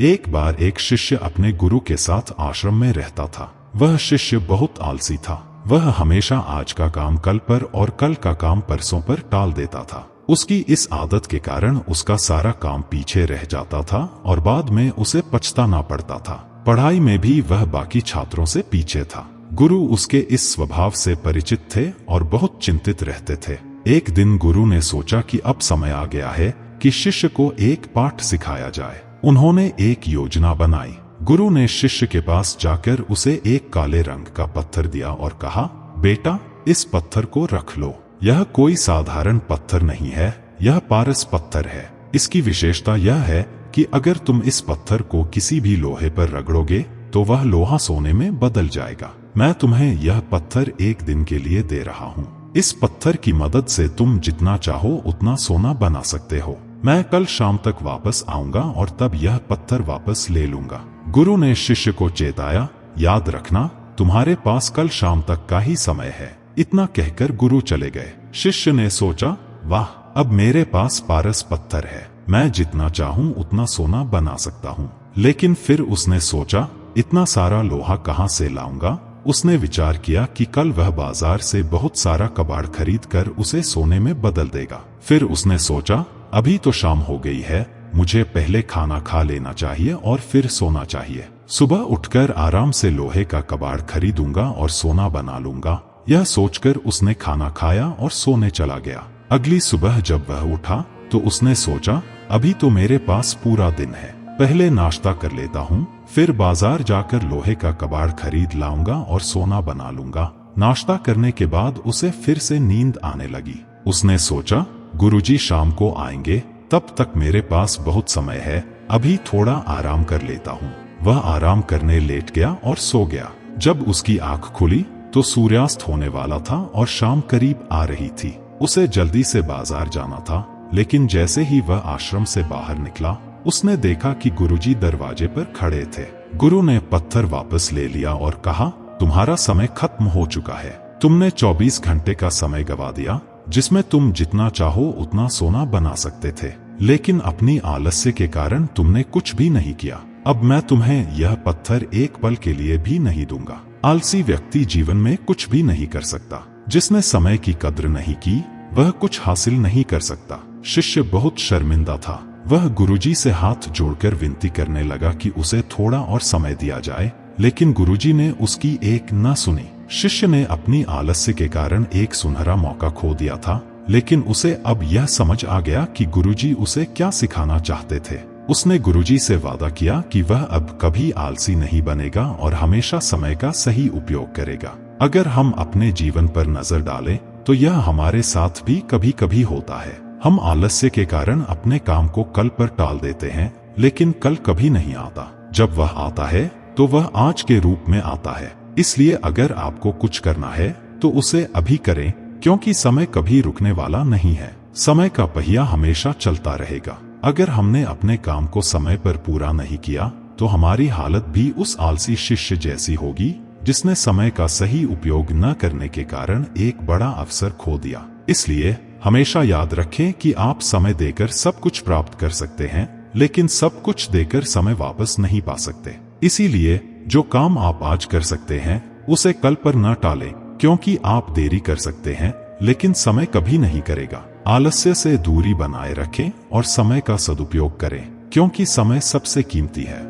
एक बार एक शिष्य अपने गुरु के साथ आश्रम में रहता था। वह शिष्य बहुत आलसी था। वह हमेशा आज का काम कल पर और कल का काम परसों पर टाल देता था। उसकी इस आदत के कारण उसका सारा काम पीछे रह जाता था और बाद में उसे पछताना पड़ता था। पढ़ाई में भी वह बाकी छात्रों से पीछे था। गुरु उसके इस स्वभाव से परिचित थे और बहुत चिंतित रहते थे। एक दिन गुरु ने सोचा कि अब समय आ गया है कि शिष्य को एक पाठ सिखाया जाए। उन्होंने एक योजना बनाई। गुरु ने शिष्य के पास जाकर उसे एक काले रंग का पत्थर दिया और कहा, बेटा, इस पत्थर को रख लो। यह कोई साधारण पत्थर नहीं है, यह पारस पत्थर है। इसकी विशेषता यह है कि अगर तुम इस पत्थर को किसी भी लोहे पर रगड़ोगे तो वह लोहा सोने में बदल जाएगा। मैं तुम्हें यह पत्थर एक दिन के लिए दे रहा हूँ। इस पत्थर की मदद से तुम जितना चाहो उतना सोना बना सकते हो। मैं कल शाम तक वापस आऊंगा और तब यह पत्थर वापस ले लूंगा। गुरु ने शिष्य को चेताया, याद रखना, तुम्हारे पास कल शाम तक का ही समय है। इतना कहकर गुरु चले गए। शिष्य ने सोचा, वाह, अब मेरे पास पारस पत्थर है, मैं जितना चाहूं उतना सोना बना सकता हूं। लेकिन फिर उसने सोचा, इतना सारा लोहा कहां से लाऊंगा। उसने विचार किया कि कल वह बाजार से बहुत सारा कबाड़ खरीद कर उसे सोने में बदल देगा। फिर उसने सोचा, अभी तो शाम हो गई है, मुझे पहले खाना खा लेना चाहिए और फिर सोना चाहिए। सुबह उठकर आराम से लोहे का कबाड़ खरीदूंगा और सोना बना लूंगा। यह सोचकर उसने खाना खाया और सोने चला गया। अगली सुबह जब वह उठा तो उसने सोचा, अभी तो मेरे पास पूरा दिन है, पहले नाश्ता कर लेता हूँ, फिर बाजार जाकर लोहे का कबाड़ खरीद लाऊंगा और सोना बना लूंगा। नाश्ता करने के बाद उसे फिर से नींद आने लगी। उसने सोचा, गुरुजी शाम को आएंगे, तब तक मेरे पास बहुत समय है, अभी थोड़ा आराम कर लेता हूँ। वह आराम करने लेट गया और सो गया। जब उसकी आंख खुली तो सूर्यास्त होने वाला था और शाम करीब आ रही थी। उसे जल्दी से बाजार जाना था, लेकिन जैसे ही वह आश्रम से बाहर निकला उसने देखा कि गुरुजी दरवाजे पर खड़े थे। गुरु ने पत्थर वापस ले लिया और कहा, तुम्हारा समय खत्म हो चुका है। तुमने 24 घंटे का समय गवा दिया, जिसमें तुम जितना चाहो उतना सोना बना सकते थे, लेकिन अपनी आलस्य के कारण तुमने कुछ भी नहीं किया। अब मैं तुम्हें यह पत्थर एक पल के लिए भी नहीं दूंगा। आलसी व्यक्ति जीवन में कुछ भी नहीं कर सकता। जिसने समय की कद्र नहीं की वह कुछ हासिल नहीं कर सकता। शिष्य बहुत शर्मिंदा था। वह गुरुजी से हाथ जोड़कर विनती करने लगा कि उसे थोड़ा और समय दिया जाए, लेकिन गुरुजी ने उसकी एक न सुनी। शिष्य ने अपनी आलस्य के कारण एक सुनहरा मौका खो दिया था, लेकिन उसे अब यह समझ आ गया कि गुरुजी उसे क्या सिखाना चाहते थे। उसने गुरुजी से वादा किया कि वह अब कभी आलसी नहीं बनेगा और हमेशा समय का सही उपयोग करेगा। अगर हम अपने जीवन पर नजर डालें तो यह हमारे साथ भी कभी कभी होता है। हम आलस्य के कारण अपने काम को कल पर टाल देते हैं, लेकिन कल कभी नहीं आता। जब वह आता है तो वह आज के रूप में आता है। इसलिए अगर आपको कुछ करना है तो उसे अभी करें, क्योंकि समय कभी रुकने वाला नहीं है। समय का पहिया हमेशा चलता रहेगा। अगर हमने अपने काम को समय पर पूरा नहीं किया तो हमारी हालत भी उस आलसी शिष्य जैसी होगी जिसने समय का सही उपयोग न करने के कारण एक बड़ा अवसर खो दिया। इसलिए हमेशा याद रखें कि आप समय देकर सब कुछ प्राप्त कर सकते हैं, लेकिन सब कुछ देकर समय वापस नहीं पा सकते। इसीलिए जो काम आप आज कर सकते हैं उसे कल पर न टालें, क्योंकि आप देरी कर सकते हैं लेकिन समय कभी नहीं करेगा। आलस्य से दूरी बनाए रखें और समय का सदुपयोग करें, क्योंकि समय सबसे कीमती है।